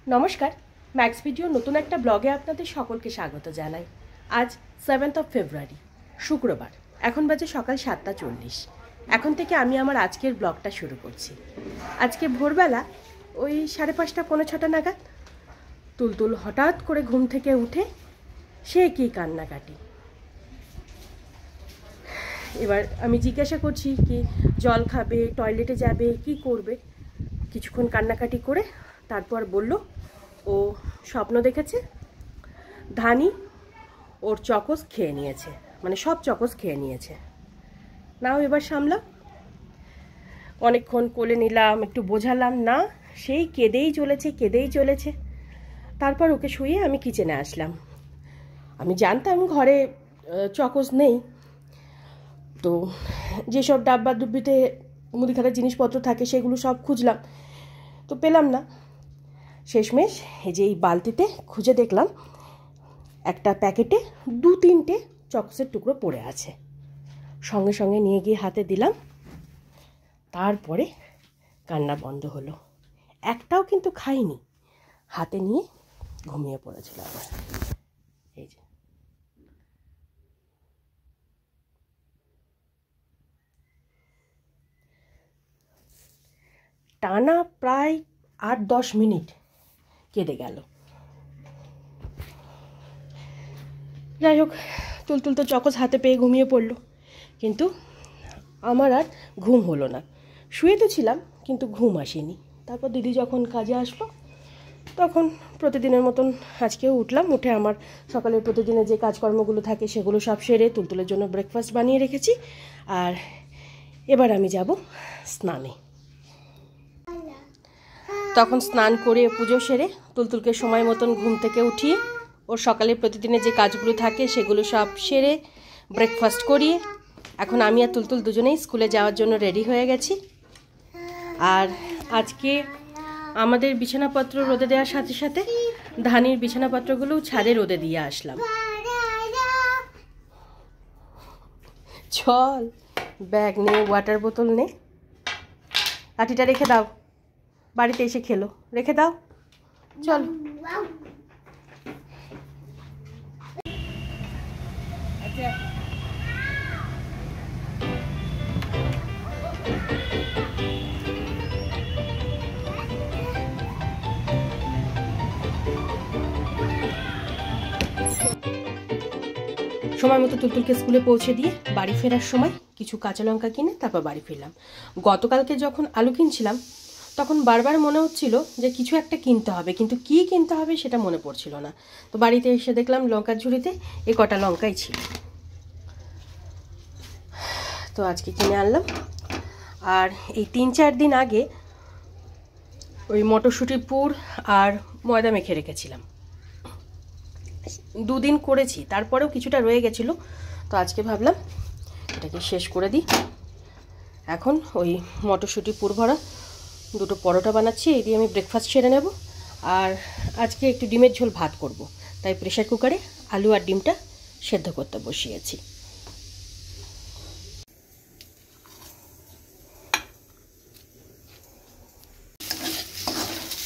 নমস্কার, max video নতুন একটা ব্লগে আপনাদের সকলকে স্বাগত জানাই। আজ 7th ফেব্রুয়ারি, শুক্রবার। এখন বাজে সকাল 7:40। এখন থেকে আমি আমার আজকের ব্লগটা শুরু করছি। আজকে ভোরবেলা ওই 5:30 পৌনে 6টা নাগাদ তুলতুল হঠাৎ করে ঘুম থেকে উঠে সে কি কান্নাকাটি। এবার আমি জিজ্ঞাসা করছি কি জল খাবে, টয়লেটে যাবে, কি করবে। কিছুক্ষণ কান্নাকাটি করে তারপর বলল ও স্বপ্ন দেখেছে ধানি ওর চকোস খেয়ে নিয়েছে, মানে সব চকোস খেয়ে নিয়েছে। নাও এবার সামলাম। অনেকক্ষণ কোলে নিলাম, একটু বোঝালাম, না সেই কেঁদেই চলেছে। তারপর ওকে শুয়ে আমি কিচেনে আসলাম। আমি জানতাম ঘরে চকোস নেই, তো যেসব ডাব্বা ডুব্বিতে মুদিখানার জিনিসপত্র থাকে সেগুলো সব খুঁজলাম, তো পেলাম না। শেষমেশ এই যে এই বালতিতে খুঁজে দেখলাম একটা প্যাকেটে 2-3টে চকোসের টুকরো পড়ে আছে। সঙ্গে সঙ্গে নিয়ে গিয়ে হাতে দিলাম, তারপরে কান্না বন্ধ হলো। একটাও কিন্তু খাইনি, হাতে নিয়ে ঘুমিয়ে পড়েছিল আবার। এই যে টানা প্রায় 8-10 মিনিট কেঁদে গেল। যাই হোক, তুলতুল তো চকোস হাতে পেয়ে ঘুমিয়ে পড়লো, কিন্তু আমার আর ঘুম হলো না। শুয়ে তো ছিলাম কিন্তু ঘুম আসেনি। তারপর দিদি যখন কাজে আসলো তখন প্রতিদিনের মতন আজকেও উঠলাম। উঠে আমার সকালের প্রতিদিনের যে কাজকর্মগুলো থাকে সেগুলো সব সেরে তুলতুলের জন্য ব্রেকফাস্ট বানিয়ে রেখেছি। আর এবার আমি যাব স্নানে। তখন স্নান করে পুজো সেরে তুলতুলকে সময় মতন ঘুম থেকে উঠিয়ে ওর সকালে প্রতিদিনের যে কাজগুলো থাকে সেগুলো সব সেরে ব্রেকফাস্ট করিয়ে এখন আমি আর তুলতুল দুজনেই স্কুলে যাওয়ার জন্য রেডি হয়ে গেছি। আর আজকে আমাদের বিছানাপত্র রোদে দেওয়ার সাথে সাথে ধানির বিছানাপত্রগুলো ছাদে রোদে দিয়ে আসলাম। চল, ব্যাগ নে, ওয়াটার বোতল নে, লাঠিটা রেখে দাও, বাড়িতে এসে খেলো, রেখে দাও, চল। সময় মতো তুলতুলকে স্কুলে পৌঁছে দিয়ে বাড়ি ফেরার সময় কিছু কাঁচা লঙ্কা কিনে তারপর বাড়ি ফিরলাম। গতকালকে যখন আলু কিনছিলাম তখন বারবার মনে হচ্ছিল যে কিছু একটা কিনতে হবে, কিন্তু কি কিনতে হবে সেটা মনে পড়ছিল না। তো বাড়িতে এসে দেখলাম লঙ্কার ঝুড়িতে এই কটা লঙ্কাই ছিল, তো আজকে কিনে আনলাম। আর এই 3-4 দিন আগে ওই মটরশুঁটির পুর আর ময়দা মেখে রেখেছিলাম, 2 দিন করেছি, তারপরেও কিছুটা রয়ে গেছিলো। তো আজকে ভাবলাম এটাকে শেষ করে দিই। এখন ওই মটরশুঁটি পুর ভরা 2টো পরোটা বানাচ্ছি, এই দিয়ে আমি ব্রেকফাস্ট সেরে নেব। আর আজকে একটু ডিমের ঝোল ভাত করব, তাই প্রেশার কুকারে আলু আর ডিমটা সেদ্ধ করতে বসিয়েছি।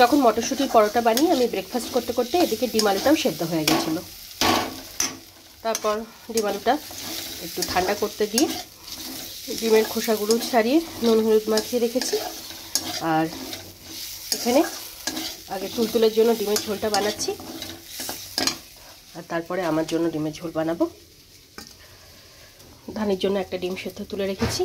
তখন মটরশুঁটির পরোটা বানিয়ে আমি ব্রেকফাস্ট করতে করতে এদিকে ডিম আলুটাও সেদ্ধ হয়ে গেছিলো। তারপর ডিম আলুটা একটু ঠান্ডা করতে দিয়ে ডিমের খোসাগুলো ছাড়িয়ে নুন হলুদ মাখিয়ে রেখেছি। আর এখানে আগে তুলতুলের জন্য ডিমের ঝোলটা বানাচ্ছি, আর তারপরে আমার জন্য ডিমের ঝোল বানাবো। ধানের জন্য একটা ডিম সেদ্ধ তুলে রেখেছি।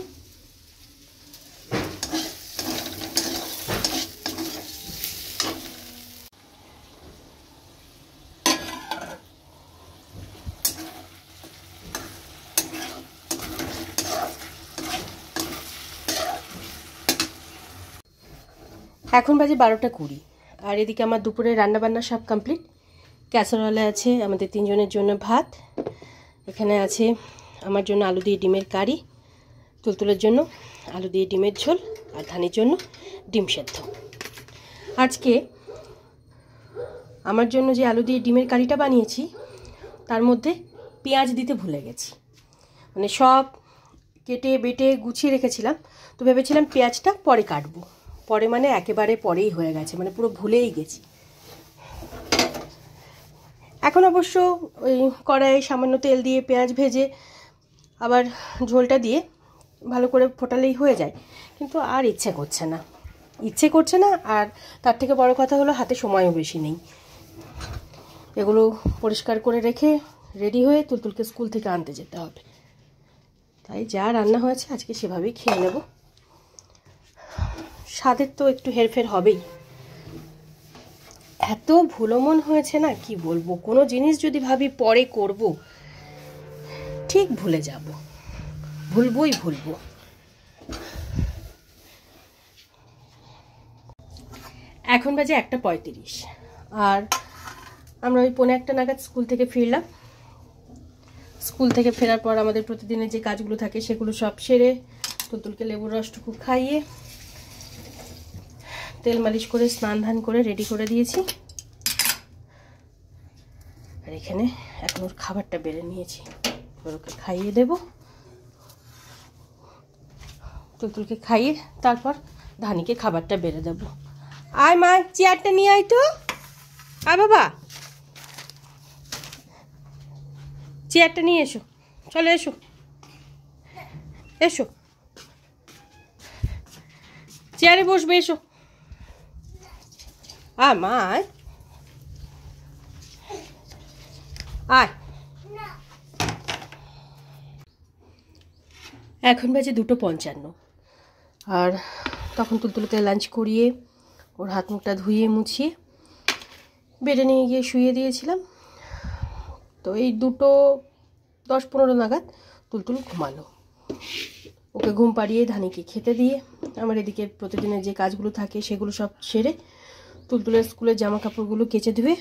এখন বাজে 12:20, আর এদিকে আমার দুপুরে রান্নাবান্না সব কমপ্লিট। ক্যাসারোলে আছে আমাদের 3 জনের জন্য ভাত, এখানে আছে আমার জন্য আলু দিয়ে ডিমের কারি, তুলতুলের জন্য আলু দিয়ে ডিমের ঝোল, আর ধানের জন্য ডিম সেদ্ধ। আজকে আমার জন্য যে আলু দিয়ে ডিমের কারিটা বানিয়েছি তার মধ্যে পেঁয়াজ দিতে ভুলে গেছি, মানে সব কেটে বেটে গুছিয়ে রেখেছিলাম, তো ভেবেছিলাম পেঁয়াজটা পরে কাটবো, পরে মানে একেবারে পরেই হয়ে গেছে, মানে পুরো ভুলেই গেছি। এখন অবশ্য ওই কড়াইয়ে সামান্য তেল দিয়ে পেঁয়াজ ভেজে আবার ঝোলটা দিয়ে ভালো করে ফোটালেই হয়ে যায়, কিন্তু আর ইচ্ছে করছে না। আর তার থেকে বড় কথা হলো হাতে সময়ও বেশি নেই। এগুলো পরিষ্কার করে রেখে রেডি হয়ে তুলতুলকে স্কুল থেকে আনতে যেতে হবে। তাই যা রান্না হয়েছে আজকে সেভাবেই খেয়ে নেব। স্বাদের তো একটু হেরফের হবেই। এত ভুলো মন হয়েছে না, কি বলবো। কোনো জিনিস যদি ভাবি পরে করব, ঠিক ভুলে যাব, ভুলবো। এখন বাজে 1:35, আর আমরা ওই 1:45 নাগাদ স্কুল থেকে ফিরলাম। স্কুল থেকে ফেরার পর আমাদের প্রতিদিনের যে কাজগুলো থাকে সেগুলো সব সেরে তুলতুলকে লেবুর রসটুকু খাইয়ে তেল মালিশ করে স্নান ধান করে রেডি করে দিয়েছি। আর এখানে এখন ওর খাবারটা বেড়ে নিয়েছি, ওকে খাইয়ে দেব। তুলতুলকে খাইয়ে তারপর ধানিকে খাবারটা বেড়ে দেব। আয় মা, চেয়ারটা নিয়ে আয় তো। আয় বাবা, চেয়ারটা নিয়ে এসো, চলে এসো, চেয়ারে বসবে, এসো। আয় মা, আয়। এখন বাজে 2:55, আর তখন তুলতুলকে লাঞ্চ করিয়ে ওর হাত মুখটা ধুয়ে মুছিয়ে বেডে নিয়ে গিয়ে শুয়ে দিয়েছিলাম। তো এই 2:10-15 নাগাদ তুলতুল ঘুমালো। ওকে ঘুম পাড়িয়ে ধানিকে খেতে দিয়ে আমার এদিকে প্রতিদিনের যে কাজগুলো থাকে সেগুলো সব সেরে তুলতুলের স্কুলের জামা কাপড়গুলো কেচে ধুয়ে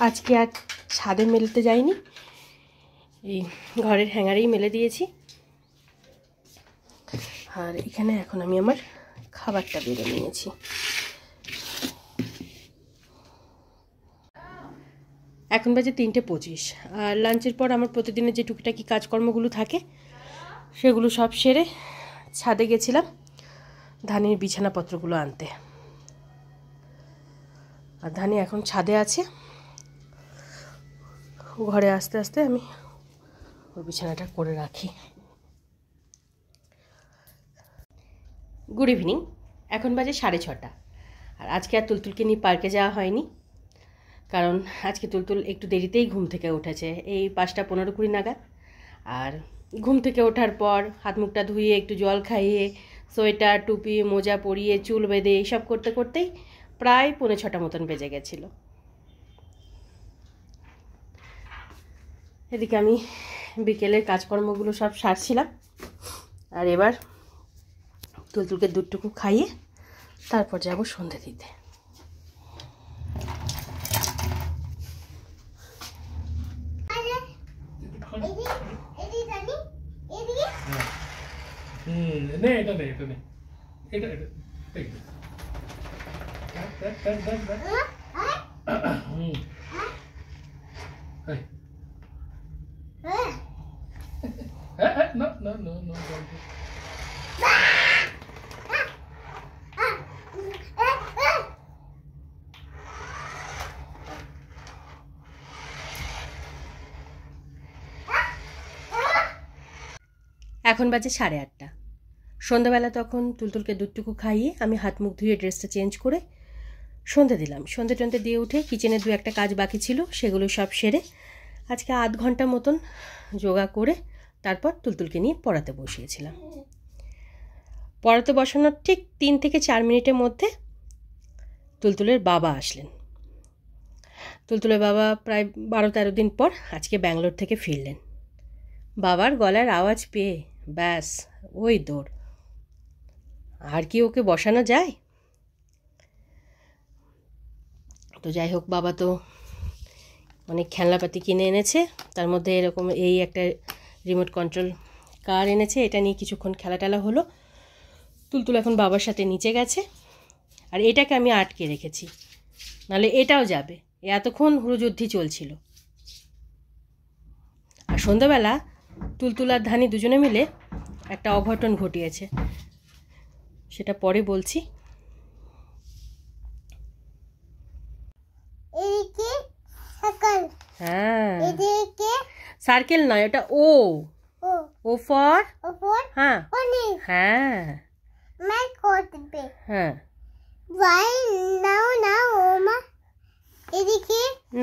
আজকে আর ছাদে মেলতে যাইনি, এই ঘরের হ্যাঙ্গারেই মেলে দিয়েছি। আর এখানে এখন আমি আমার খাবারটা বেড়ে নিয়েছি। এখন বাজে 3:25, আর লাঞ্চের পর আমার প্রতিদিনের যে টুকিটাকি কাজকর্মগুলো থাকে সেগুলো সব সেরে ছাদে গেছিলাম ধানির বিছানাপত্রগুলো আনতে। আর ধানি এখন ছাদে আছে, ঘরে আস্তে আস্তে আমি ওর বিছানাটা করে রাখি। গুড ইভিনিং, এখন বাজে 6:30, আর আজকে আর তুলতুলকে নিয়ে পার্কে যাওয়া হয়নি, কারণ আজকে তুলতুল একটু দেরিতেই ঘুম থেকে উঠেছে, এই 5:15-20 নাগাদ। আর ঘুম থেকে ওঠার পর হাত মুখটা ধুয়ে একটু জল খাইয়ে সোয়েটার টুপি মোজা পরিয়ে চুল বেঁধে এইসব করতে করতেই প্রায় 5:45 মতন বেজে গেছিল। এদিকে আমি বিকেলের কাজকর্মগুলো সব সারছিলাম, আর এবার তুলতুলকে দুধটুকু খাইয়ে তারপর যাব সন্ধে দিতে। এখন বাজে 8:30। সন্ধ্যাবেলা তখন তুলতুলকে দুধটুকু খাইয়ে আমি হাত মুখ ধুয়ে ড্রেসটা চেঞ্জ করে সন্ধে দিলাম। সন্ধে টন্ধে দিয়ে উঠে কিচেনে 2-1 কাজ বাকি ছিল সেগুলো সব সেরে আজকে আধ ঘন্টা মতন যোগা করে তারপর তুলতুলকে নিয়ে পড়াতে বসিয়েছিলাম। পড়াতে বসানোর ঠিক 3 থেকে 4 মিনিটের মধ্যে তুলতুলের বাবা আসলেন। তুলতুলের বাবা প্রায় 12-13 দিন পর আজকে ব্যাঙ্গালোর থেকে ফিরলেন। বাবার গলার আওয়াজ পেয়ে ব্যাস ওই দৌড়। আর কি ওকে বসানো যায়? তো যাই হোক, বাবা তো অনেক খেলনাপাতি কিনে এনেছে, তার মধ্যে এরকম এই একটা রিমোট কন্ট্রোল কার এনেছে, এটা নিয়ে কিছুক্ষণ খেলা হলো। তুলতুল এখন বাবার সাথে নিচে গেছে, আর এটাকে আমি আটকে রেখেছি, নাহলে এটাও যাবে। এতক্ষণ হুড়োযুদ্ধি চলছিল। আর সন্ধ্যাবেলা তুলতুল আর ধানি দুজনে মিলে একটা অঘটন ঘটিয়েছে, সেটা পরে বলছি। হ্যাঁ, সার্কেল নয়, এটা ও। ও ফর হ্যাঁ হ্যাঁ হ্যাঁ।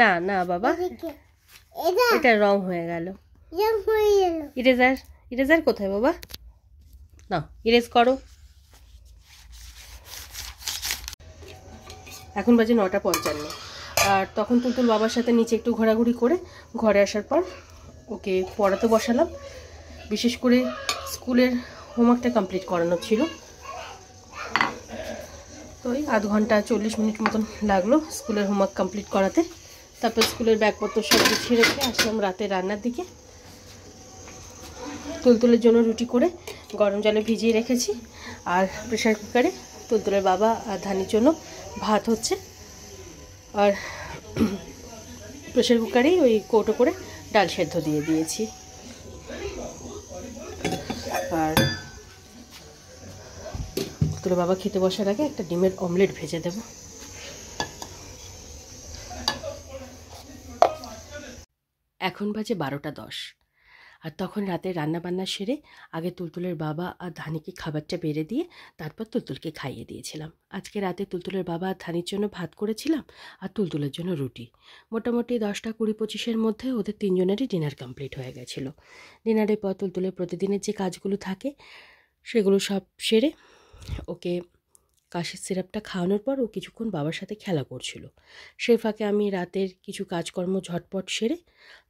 না না বাবা, এটা রং হয়ে গেল। ইরেজার, ইরেজার কোথায় বাবা? না, ইরেজ করো। এখন বাজে 9:55। আর তখন তুলতুল বাবার সাথে নিচে একটু ঘোরাঘুরি করে ঘরে আসার পর ওকে পড়াতে বসালাম। বিশেষ করে স্কুলের হোমওয়ার্কটা কমপ্লিট করানো ছিল, তো ওই আধ ঘন্টা 40 মিনিট মতন লাগলো স্কুলের হোমওয়ার্ক কমপ্লিট করাতে। তারপর স্কুলের ব্যাগপত্র সব গুছিয়ে রেখে আসলাম রাতে রান্নার দিকে। তুলতুলের জন্য রুটি করে গরম জলে ভিজিয়ে রেখেছি, আর প্রেশার কুকারে তুলতুলের বাবা আর ধানির জন্য ভাত হচ্ছে। আর প্রেশার কুকারেই ওই কৌটো করে ডাল সেদ্ধ দিয়ে দিয়েছি। আর তুলতুলের বাবা খেতে বসার আগে একটা ডিমের অমলেট ভেজে দেব। এখন বাজে 12:10। আর তখন রাতে রান্নাবান্না সেরে আগে তুলতুলের বাবা আর ধানিকে খাবারটা বেড়ে দিয়ে তারপর তুলতুলকে খাইয়ে দিয়েছিলাম। আজকে রাতে তুলতুলের বাবা আর ধানির জন্য ভাত করেছিলাম, আর তুলতুলের জন্য রুটি। মোটামুটি 10টা 20-25-এর মধ্যে ওদের তিনজনেরই ডিনার কমপ্লিট হয়ে গেছিলো। ডিনারের পর তুলতুলের প্রতিদিনের যে কাজগুলো থাকে সেগুলো সব সেরে ওকে কাশির সিরাপটা খাওয়ানোর পর ও কিছুক্ষণ বাবার সাথে খেলা করছিল। সেই ফাঁকে আমি রাতের কিছু কাজকর্ম ঝটপট সেরে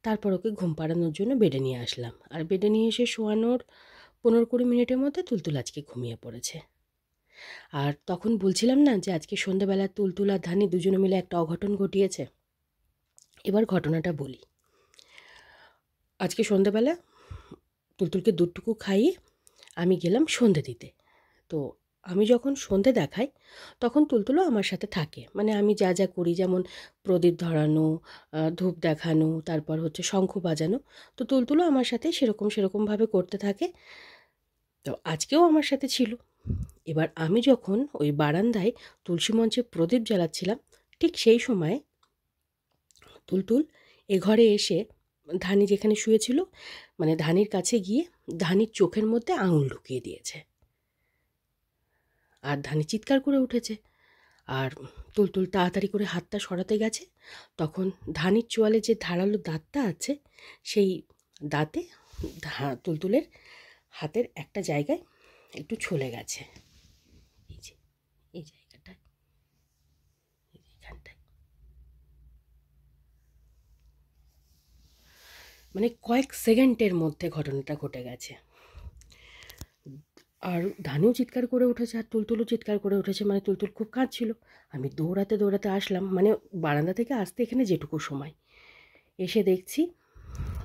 তারপর ওকে ঘুম পাড়ানোর জন্য বেডে নিয়ে আসলাম। আর বেডে নিয়ে এসে শোয়ানোর 15-20 মিনিটের মধ্যে তুলতুল আজকে ঘুমিয়ে পড়েছে। আর তখন বলছিলাম না যে আজকে সন্ধ্যাবেলা তুলতুল আর ধানি দুজনে মিলে একটা অঘটন ঘটিয়েছে। এবার ঘটনাটা বলি। আজকে সন্ধ্যাবেলা তুলতুলকে দুধটুকু খাইয়ে আমি গেলাম সন্ধে দিতে। তো আমি যখন সন্ধে দেখাই তখন তুলতুলও আমার সাথে থাকে, মানে আমি যা যা করি, যেমন প্রদীপ ধরানো, ধূপ দেখানো, তারপর হচ্ছে শঙ্খ বাজানো, তো তুলতুলও আমার সাথে সেরকমভাবে করতে থাকে। তো আজকেও আমার সাথে ছিল। এবার আমি যখন ওই বারান্দায় তুলসী মঞ্চে প্রদীপ জ্বালাচ্ছিলাম, ঠিক সেই সময় তুলতুল এ ঘরে এসে ধানি যেখানে শুয়েছিল, মানে ধানির কাছে গিয়ে ধানির চোখের মধ্যে আঙুল ঢুকিয়ে দিয়েছে। আর ধানি চিৎকার করে উঠেছে। আর তুলতুল তাড়াতাড়ি করে হাতটা সরাতে গেছে, তখন ধানির চোয়ালে যে ধারালো দাঁতটা আছে সেই দাঁতে তুলতুলের হাতের একটা জায়গায় একটু ছলে গেছে। এই যে এই জায়গাটায়, এইখানটায়, মানে কয়েক সেকেন্ডের মধ্যে ঘটনাটা ঘটে গেছে। আর ধানিও চিৎকার করে উঠেছে, আর তুলতুলও চিৎকার করে উঠেছে, মানে তুলতুল খুব কাঁদছিল। আমি দৌড়াতে আসলাম, মানে বারান্দা থেকে আসতে এখানে যেটুকু সময়, এসে দেখছি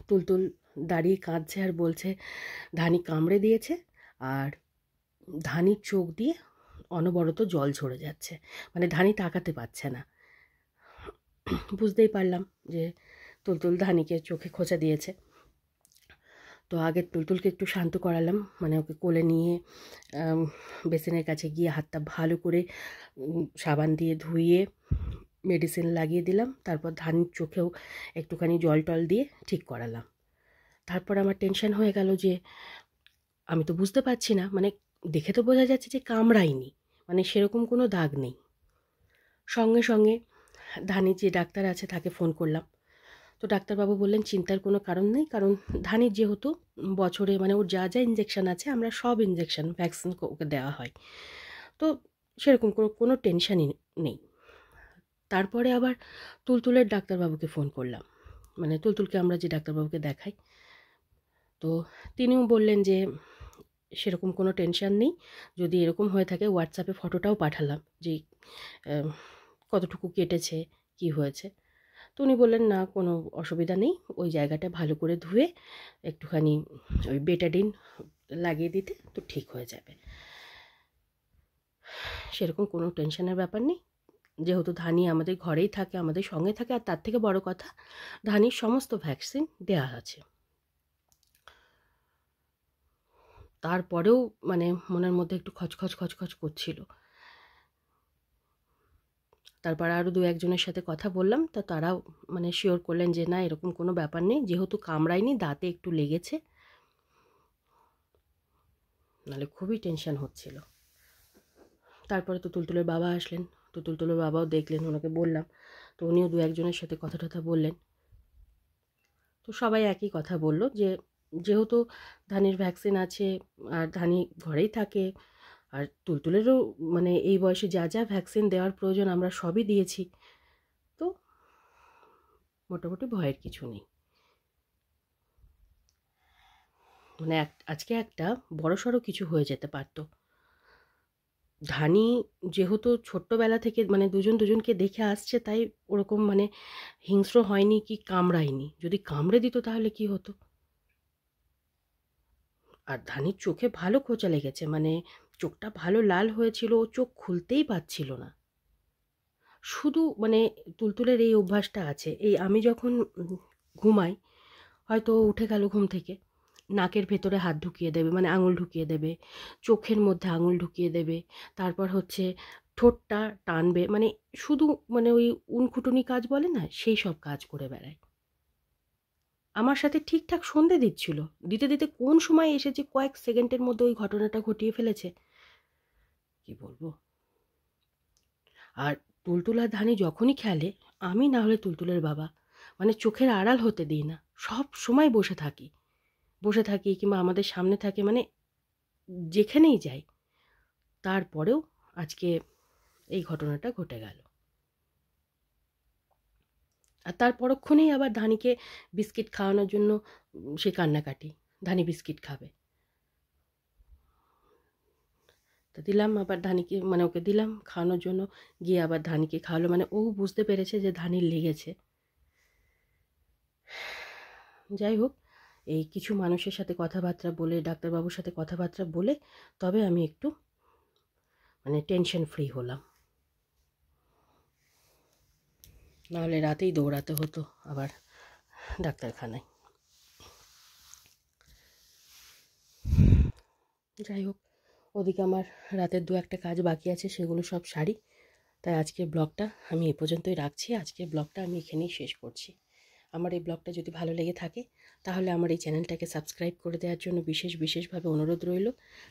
তুলতুল দাঁড়িয়ে কাঁদছে আর বলছে ধানি কামড়ে দিয়েছে, আর ধানির চোখ দিয়ে অনবরত জল ঝরে যাচ্ছে, মানে ধানি তাকাতে পারছে না। বুঝতেই পারলাম যে তুলতুল ধানিকে চোখে খোঁচা দিয়েছে। তো আগে তুলতুলকে একটু শান্ত করালাম, মানে ওকে কোলে নিয়ে বেসিনের কাছে গিয়ে হাতটা ভালো করে সাবান দিয়ে ধুইয়ে মেডিসিন লাগিয়ে দিলাম। তারপর ধানির চোখেও একটুখানি জল টল দিয়ে ঠিক করালাম। তারপর আমার টেনশন হয়ে গেল যে আমি তো বুঝতে পারছি না, মানে দেখে তো বোঝা যাচ্ছে যে কামড়ায়নি, মানে সেরকম কোনো দাগ নেই। সঙ্গে সঙ্গে ধানির যে ডাক্তার আছে তাকে ফোন করলাম। তো ডাক্তারবাবু বললেন চিন্তার কোনো কারণ নেই, কারণ ধানির যেহেতু বছরে মানে ওর যা যা ইঞ্জেকশান আছে আমরা সব ইঞ্জেকশান ভ্যাকসিন ওকে দেওয়া হয়, তো সেরকম কোনো টেনশানই নেই। তারপরে আবার তুলতুলের ডাক্তারবাবুকে ফোন করলাম, মানে তুলতুলকে আমরা যে ডাক্তারবাবুকে দেখাই, তো তিনিও বললেন যে সেরকম কোনো টেনশান নেই, যদি এরকম হয়ে থাকে হোয়াটসঅ্যাপে ফটোটাও পাঠালাম যে কতটুকু কেটেছে কি হয়েছে। তো উনি বললেন না কোনো অসুবিধা নেই, ওই জায়গাটা ভালো করে ধুয়ে একটুখানি ওই বেটাডিন লাগিয়ে দিতে তো ঠিক হয়ে যাবে, সেরকম কোনো টেনশনের ব্যাপার নেই। যেহেতু ধানি আমাদের ঘরেই থাকে, আমাদের সঙ্গে থাকে, আর তার থেকে বড় কথা ধানির সমস্ত ভ্যাকসিন দেওয়া আছে। তারপরেও মানে মনের মধ্যে একটু খচখচ করছিল। তারপর আরও 2-1 জনের সাথে কথা বললাম, তা তারাও মানে শিওর করলেন যে না, এরকম কোনো ব্যাপার নেই, যেহেতু কামড়ায়নি, দাঁতে একটু লেগেছে, নাহলে খুবই টেনশন হচ্ছিল। তারপরে তো তুলতুলের বাবা আসলেন, তো তুলতুলের বাবাও দেখলেন, ওনাকে বললাম, তো উনিও 2-1 জনের সাথে কথা টথা বললেন। তো সবাই একই কথা বলল যে যেহেতু ধানির ভ্যাকসিন আছে আর ধানি ঘরেই থাকে, আর তুলতুলেরও মানে এই বয়সে যা যা ভ্যাকসিন দেওয়ার প্রয়োজন আমরা সবই দিয়েছি, তো মোটামুটি ভয়ের কিছু নেই। মানে আজকে একটা বড়সড় কিছু হয়ে যেতে পারত। ধানি যেহেতু ছোট্টবেলা থেকে মানে দুজনকে দেখে আসছে, তাই ওরকম মানে হিংস্র হয়নি কি কামড়ায়নি। যদি কামড়ে দিত তাহলে কি হতো। আর ধানির চোখে ভালো খোঁচা লেগেছে, মানে চোখটা ভালো লাল হয়েছিল, ও চোখ খুলতেই পারছিল না। শুধু মানে তুলতুলের এই অভ্যাসটা আছে, এই আমি যখন ঘুমাই, হয়তো উঠে গেল ঘুম থেকে, নাকের ভেতরে হাত ঢুকিয়ে দেবে, মানে আঙুল ঢুকিয়ে দেবে, চোখের মধ্যে আঙুল ঢুকিয়ে দেবে, তারপর হচ্ছে ঠোঁটটা টানবে, মানে শুধু মানে ওই উনকুটুনি কাজ বলে না, সেই সব কাজ করে বেড়ায়। আমার সাথে ঠিকঠাক সন্ধে দিচ্ছিল, দিতে দিতে কোন সময় এসেছে কয়েক সেকেন্ডের মধ্যে ওই ঘটনাটা ঘটিয়ে ফেলেছে, কি বলবো। আর তুলতুল আর ধানি যখনই খেলে, আমি না হলে তুলতুলের বাবা মানে চোখের আড়াল হতে দিই না, সব সময় বসে থাকি কিংবা আমাদের সামনে থাকে, মানে যেখানেই যাই। তারপরেও আজকে এই ঘটনাটা ঘটে গেল। আর তার পরক্ষণেই আবার ধানিকে বিস্কিট খাওয়ানোর জন্য সে কান্নাকাটি, ধানি বিস্কিট খাবে। তো দিলাম আবার ধানিকে, মানে ওকে দিলাম খাওয়ানোর জন্য, গিয়ে আবার ধানিকে খাওয়ালো, মানে ও বুঝতে পেরেছে যে ধানির লেগেছে। যাই হোক, এই কিছু মানুষের সাথে কথাবার্তা বলে, ডাক্তারবাবুর সাথে কথাবার্তা বলে, তবে আমি একটু মানে টেনশন ফ্রি হলাম। নাহলে রাতেই দৌড়াতে হতো আবার ডাক্তারখানায়। যাই হোক, ওদিকে আমার রাতের 2-1টা কাজ বাকি আছে, সেগুলো সব সারি। তাই আজকের ব্লগটা আমি এ পর্যন্তই রাখছি। আজকের ব্লগটা আমি এখানেই শেষ করছি। আমার এই ব্লগটা যদি ভালো লেগে থাকে, তাহলে আমার এই চ্যানেলটাকে সাবস্ক্রাইব করে দেওয়ার জন্য বিশেষভাবে অনুরোধ রইল,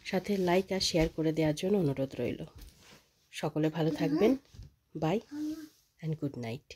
সাথে লাইক আর শেয়ার করে দেওয়ার জন্য অনুরোধ রইল। সকলে ভালো থাকবেন। Bye and good night.